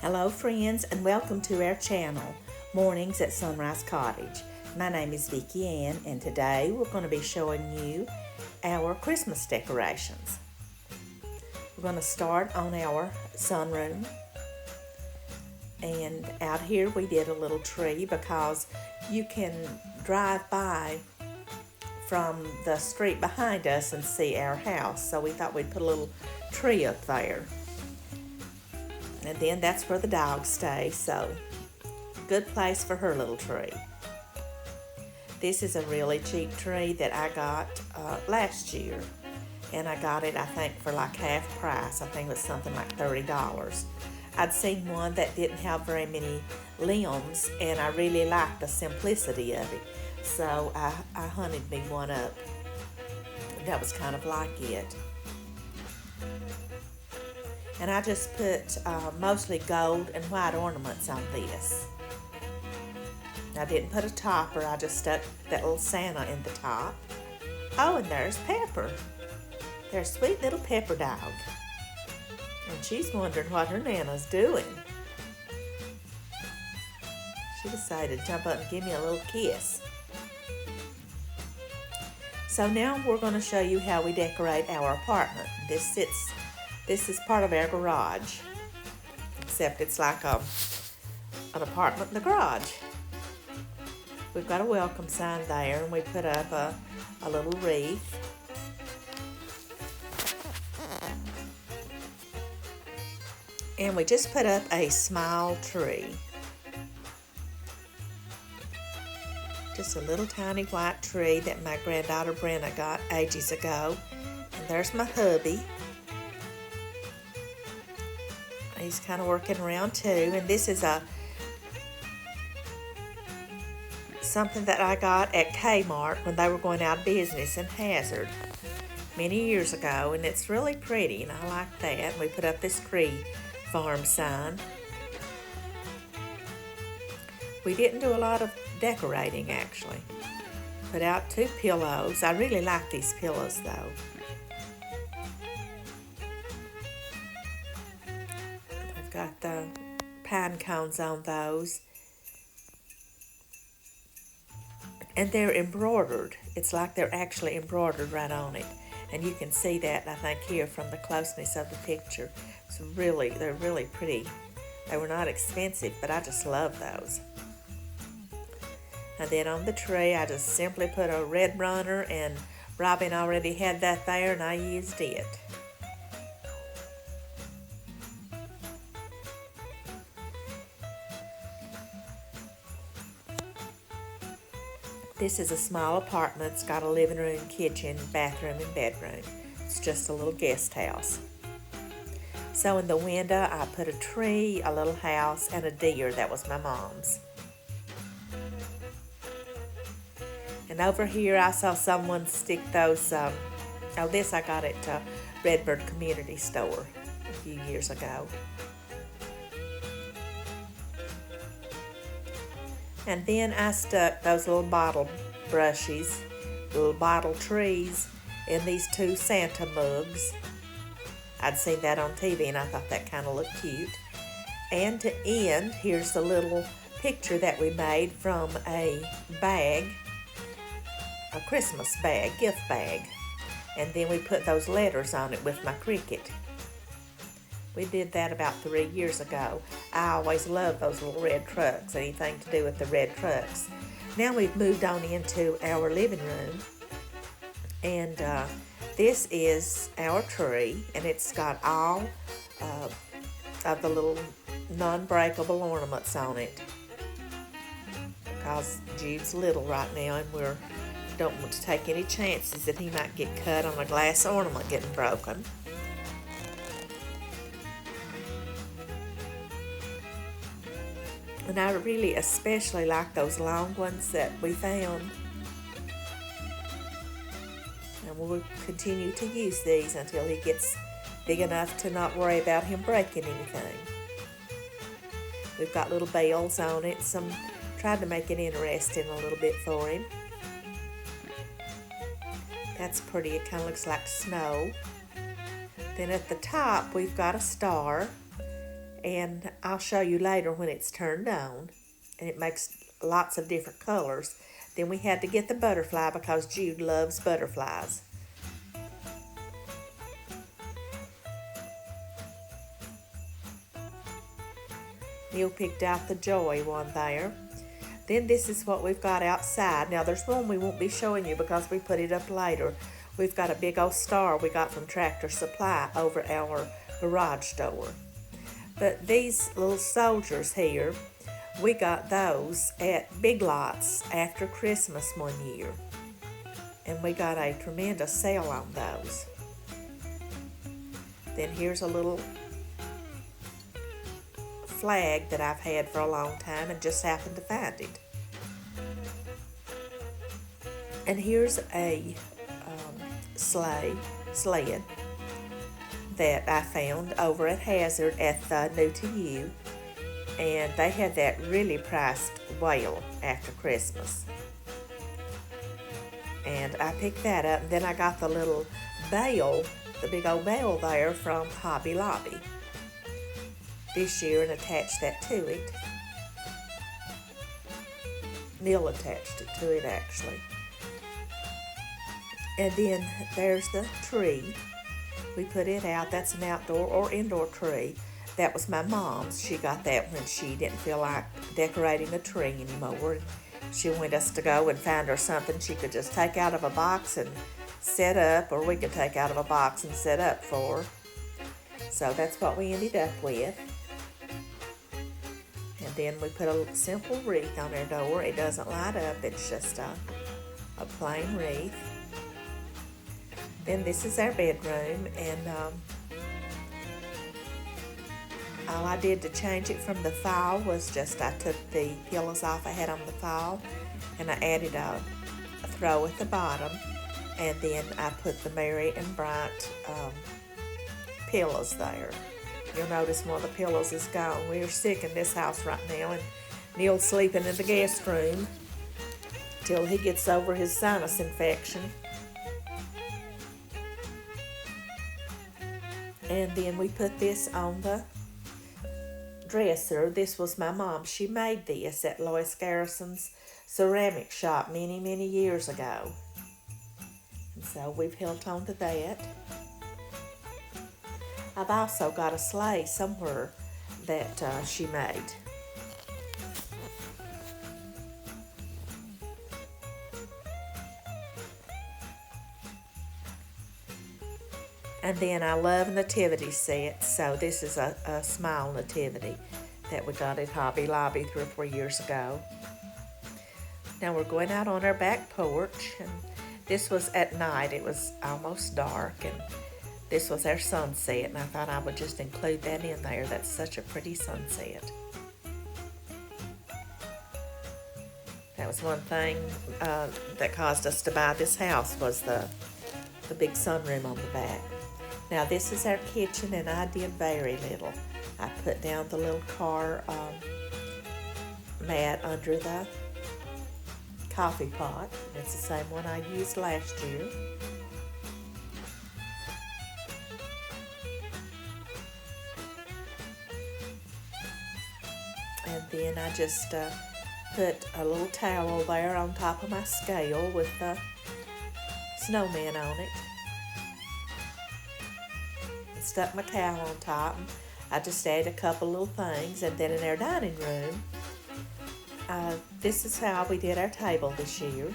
Hello friends and welcome to our channel, Mornings at Sunrise Cottage. My name is Vicki Ann and today we're going to be showing you our Christmas decorations. We're going to start on our sunroom, and out here we did a little tree because you can drive by from the street behind us and see our house, so we thought we'd put a little tree up there. And then that's where the dogs stay, so good place for her little tree. This is a really cheap tree that I got last year, and I got it I think for like half price. I think it was something like $30. I'd seen one that didn't have very many limbs, and I really liked the simplicity of it, so I hunted me one up. That was kind of like it. And I just put mostly gold and white ornaments on this. I didn't put a topper, I just stuck that little Santa in the top. Oh, and there's Pepper. There's sweet little Pepper dog. And she's wondering what her Nana's doing. She decided to jump up and give me a little kiss. So now we're going to show you how we decorate our apartment. This is part of our garage, except it's like an apartment in the garage. We've got a welcome sign there, and we put up a little wreath. And we just put up a small tree. Just a little tiny white tree that my granddaughter Brenna got ages ago. And there's my hubby. He's kind of working around too, and this is something that I got at Kmart when they were going out of business in Hazard many years ago, and it's really pretty, and I like that. We put up this tree farm sign. We didn't do a lot of decorating actually. Put out 2 pillows. I really like these pillows though. Got the pine cones on those, and they're embroidered. It's like they're actually embroidered right on it, and you can see that I think here from the closeness of the picture. They're really pretty. They were not expensive, but I just love those. And then on the tree I just simply put a red runner, and Robin already had that there and I used it. This is a small apartment. It's got a living room, kitchen, bathroom, and bedroom. It's just a little guest house. So in the window, I put a tree, a little house, and a deer. That was my mom's. And over here, I saw someone stick those, this I got at Redbird Community Store a few years ago. And then I stuck those little bottle brushes, little bottle trees, in these 2 Santa mugs. I'd seen that on TV and I thought that kind of looked cute. And to end, here's the little picture that we made from a bag, a Christmas bag, gift bag. And then we put those letters on it with my Cricut. We did that about 3 years ago. I always loved those little red trucks, anything to do with the red trucks. Now we've moved on into our living room, and this is our tree, and it's got all of the little non-breakable ornaments on it. Because Jude's little right now, and we don't want to take any chances that he might get cut on a glass ornament getting broken. And I really especially like those long ones that we found. And we'll continue to use these until he gets big enough to not worry about him breaking anything. We've got little bells on it. Tried to make it interesting a little bit for him. That's pretty. It kind of looks like snow. Then at the top we've got a star. And I'll show you later when it's turned on, and it makes lots of different colors. Then we had to get the butterfly because Jude loves butterflies. Neil picked out the joy one there. Then this is what we've got outside. Now there's one we won't be showing you because we put it up later. We've got a big old star we got from Tractor Supply over our garage door. But these little soldiers here, we got those at Big Lots after Christmas one year. And we got a tremendous sale on those. Then here's a little flag that I've had for a long time and just happened to find it. And here's a sleigh sled that I found over at Hazard at the New to You, and they had that really priced whale after Christmas, and I picked that up. And then I got the little bale, the big old bale there from Hobby Lobby this year, and attached that to it. Neil attached it to it actually. And then there's the tree. We put it out. That's an outdoor or indoor tree. That was my mom's. She got that when she didn't feel like decorating a tree anymore. She wanted us to go and find her something she could just take out of a box and set up, or we could take out of a box and set up for her. So that's what we ended up with. And then we put a simple wreath on our door. It doesn't light up. It's just a plain wreath. Then this is our bedroom, and all I did to change it from the fall was just I took the pillows off I had on the fall, and I added a throw at the bottom, and then I put the Merry and Bright pillows there. You'll notice one of the pillows is gone. We're sick in this house right now, and Neil's sleeping in the guest room till he gets over his sinus infection. And then we put this on the dresser. This was my mom. She made this at Lois Garrison's ceramic shop many, many years ago. And so we've held on to that. I've also got a sleigh somewhere that she made. And then I love Nativity Set, so this is a small nativity that we got at Hobby Lobby 3 or 4 years ago. Now we're going out on our back porch, and this was at night. It was almost dark, and this was our sunset, and I thought I would just include that in there. That's such a pretty sunset. That was one thing that caused us to buy this house, was the big sunroom on the back. Now this is our kitchen, and I did very little. I put down the little car mat under the coffee pot. It's the same one I used last year. And then I just put a little towel there on top of my scale with the snowman on it. Stuck my towel on top. I just added a couple little things. And then in our dining room, this is how we did our table this year.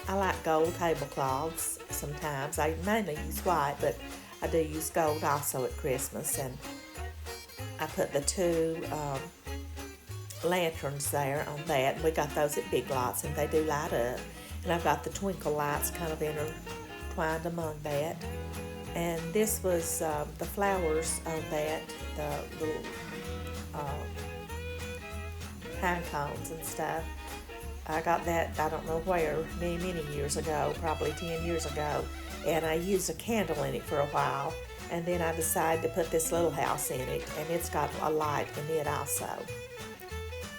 I like gold tablecloths sometimes. I mainly use white, but I do use gold also at Christmas. And I put the 2 lanterns there on that. We got those at Big Lots, and they do light up. And I've got the twinkle lights kind of intertwined among that. And this was the flowers on that, the little pine cones and stuff. I got that, I don't know where, many, many years ago, probably 10 years ago. And I used a candle in it for a while. And then I decided to put this little house in it, and it's got a light in it also.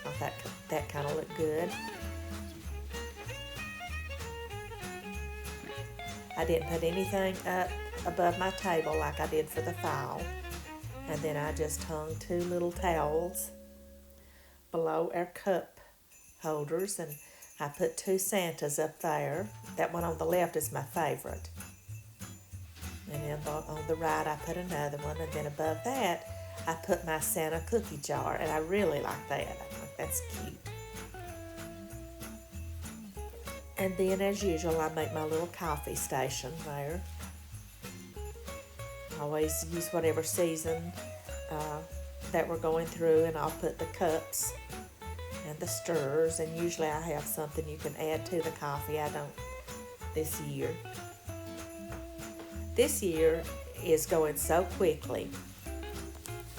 I thought that kind of looked good. I didn't put anything up above my table like I did for the fall. And then I just hung 2 little towels below our cup holders, and I put 2 Santas up there. That one on the left is my favorite. And then on the right I put another one, and then above that I put my Santa cookie jar, and I really like that. I think that's cute. And then as usual I make my little coffee station there. I always use whatever season that we're going through, and I'll put the cups and the stirrers, and usually I have something you can add to the coffee. I don't this year. This year is going so quickly,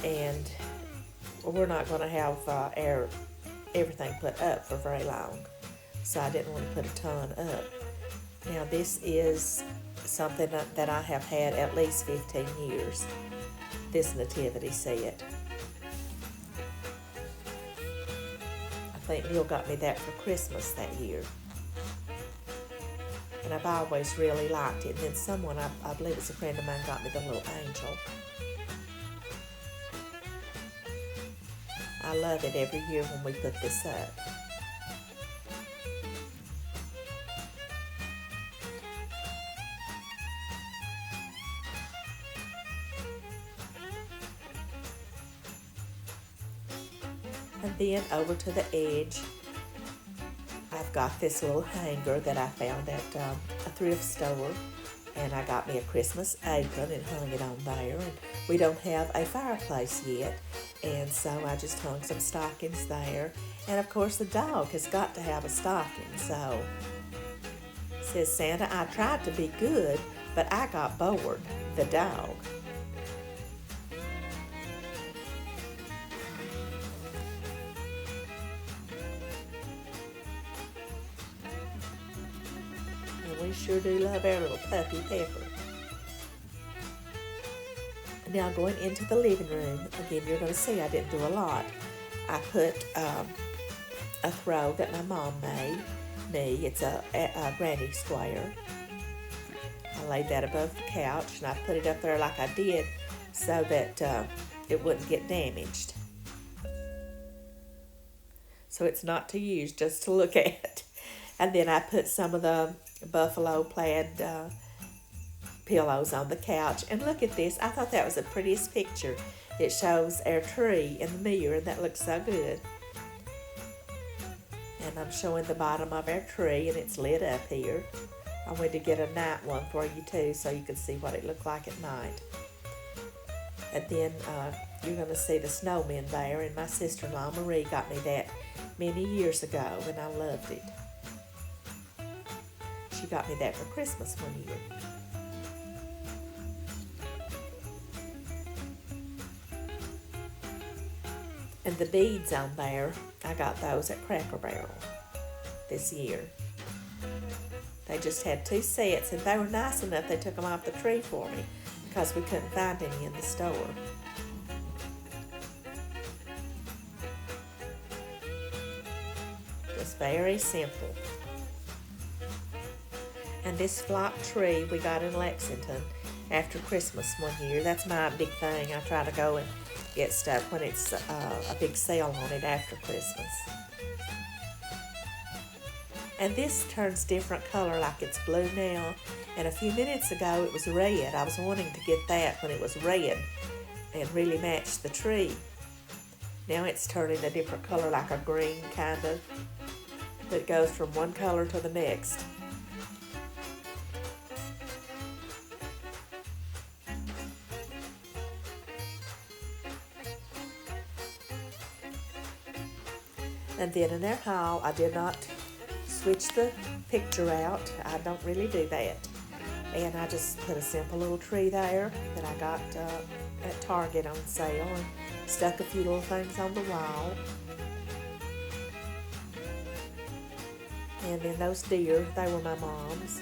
and we're not going to have everything put up for very long, so I didn't want to put a ton up. Now this is something that I have had at least 15 years, this Nativity Set. I think Neil got me that for Christmas that year. And I've always really liked it. And then someone, I believe it's a friend of mine, got me the little angel. I love it every year when we put this up. And then over to the edge, I've got this little hanger that I found at a thrift store, and I got me a Christmas apron and hung it on there. And we don't have a fireplace yet, and so I just hung some stockings there. And of course the dog has got to have a stocking, so it says, Santa, I tried to be good, but I got bored, the dog. We sure do love our little puppy Pepper. Now going into the living room, again you're going to see I didn't do a lot. I put a throw that my mom made me. It's a granny square. I laid that above the couch, and I put it up there like I did so that it wouldn't get damaged. So it's not to use, just to look at. And then I put some of the buffalo plaid pillows on the couch. And look at this. I thought that was the prettiest picture. It shows our tree in the mirror, and that looks so good. And I'm showing the bottom of our tree, and it's lit up here. I went to get a night one for you too, so you can see what it looked like at night. And then you're going to see the snowmen there, and my sister-in-law Marie got me that many years ago, and I loved it. She got me that for Christmas one year. And the beads on there, I got those at Cracker Barrel this year. They just had 2 sets, and they were nice enough they took them off the tree for me because we couldn't find any in the store. Just very simple. And this flock tree we got in Lexington after Christmas one year. That's my big thing. I try to go and get stuff when it's a big sale on it after Christmas. And this turns different color, like it's blue now. And a few minutes ago it was red. I was wanting to get that when it was red and really match the tree. Now it's turning a different color, like a green kind of. It goes from one color to the next. And then in our haul, I did not switch the picture out. I don't really do that. And I just put a simple little tree there that I got at Target on sale, and stuck a few little things on the wall. And then those deer, they were my mom's.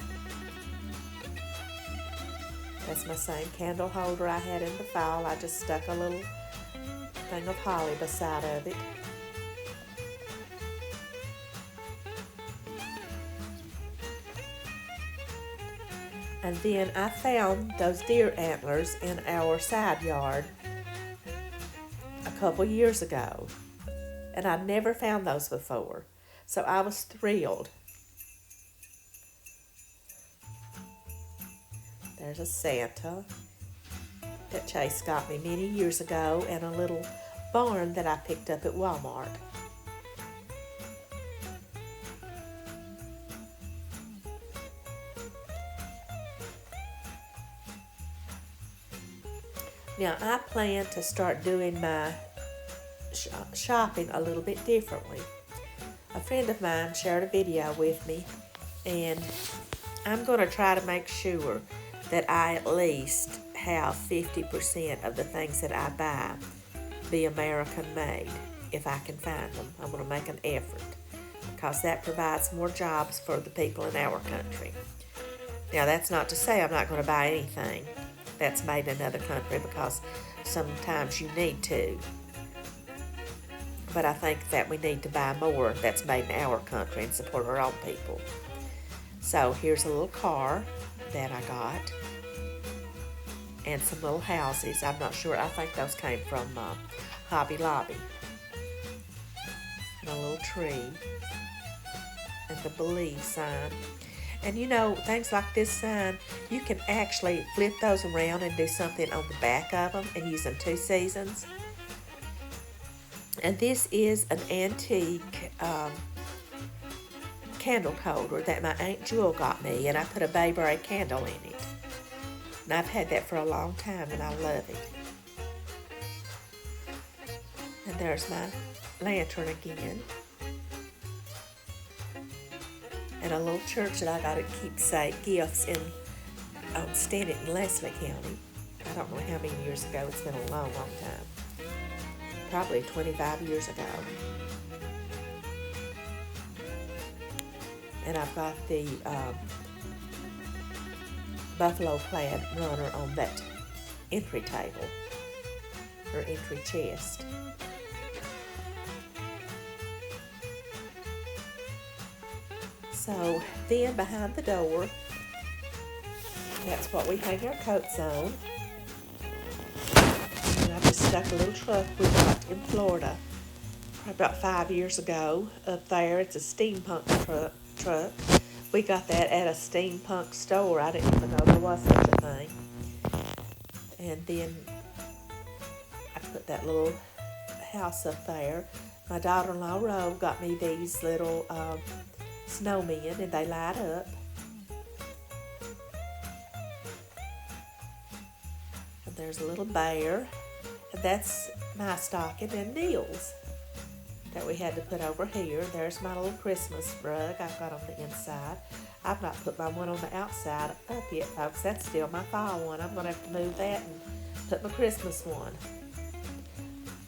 That's my same candle holder I had in the fall. I just stuck a little thing of holly beside of it. And then I found those deer antlers in our side yard, couple years ago, and I'd never found those before, so I was thrilled. There's a Santa that Chase got me many years ago, and a little barn that I picked up at Walmart. Now, I plan to start doing my shopping a little bit differently. A friend of mine shared a video with me, and I'm going to try to make sure that I at least have 50% of the things that I buy be American made, if I can find them. I'm going to make an effort, because that provides more jobs for the people in our country. Now, that's not to say I'm not going to buy anything that's made in another country, because sometimes you need to. But I think that we need to buy more that's made in our country and support our own people. So here's a little car that I got, and some little houses. I'm not sure. I think those came from Hobby Lobby. And a little tree, and the believe sign. And you know, things like this sign, you can actually flip those around and do something on the back of them and use them 2 seasons. And this is an antique candle holder that my Aunt Jewel got me, and I put a bayberry candle in it. And I've had that for a long time, and I love it. And there's my lantern again. And a little church that I got at keepsake gifts in Stanton in Leslie County. I don't know how many years ago. It's been a long, long time. Probably 25 years ago. And I've got the buffalo plaid runner on that entry table, or entry chest. So then behind the door, that's what we hang our coats on. And I just stuck a little truck we got in Florida probably about 5 years ago up there. It's a steampunk truck. We got that at a steampunk store. I didn't even know there was such a thing. And then I put that little house up there. My daughter-in-law Ro got me these little snowmen, and they light up. And there's a little bear, and that's my stocking and Neil's that we had to put over here. There's my little Christmas rug I've got on the inside. I've not put my one on the outside up yet, folks. That's still my fall one. I'm going to have to move that and put my Christmas one.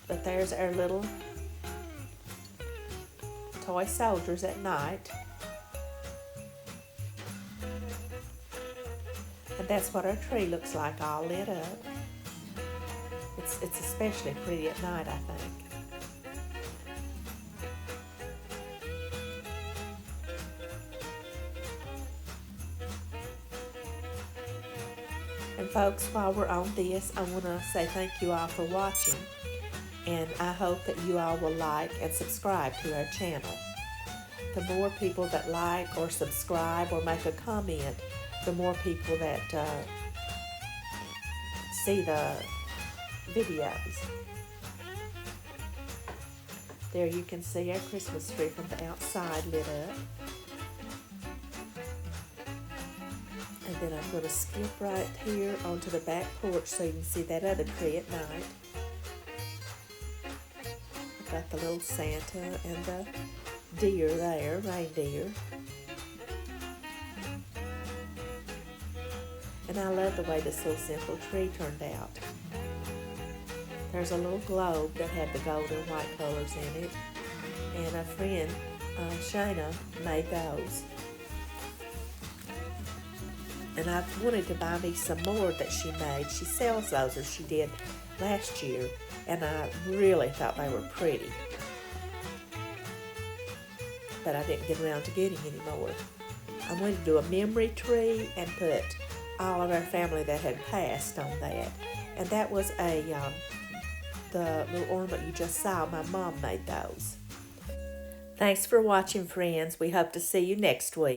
But there's our little toy soldiers at night. And that's what our tree looks like, all lit up. It's especially pretty at night, I think. And folks, while we're on this, I want to say thank you all for watching. And I hope that you all will like and subscribe to our channel. The more people that like or subscribe or make a comment, the more people that see the videos. There you can see our Christmas tree from the outside lit up. And then I'm going to skip right here onto the back porch so you can see that other tree at night. I've got the little Santa and the deer there, reindeer. And I love the way this little simple tree turned out. There's a little globe that had the gold and white colors in it. And a friend, Shayna, made those. And I wanted to buy me some more that she made. She sells those, or she did last year. And I really thought they were pretty. But I didn't get around to getting any more. I wanted to do a memory tree and put all of our family that had passed on that. And that was a the little ornament you just saw, my mom made those. Thanks for watching, friends. We hope to see you next week.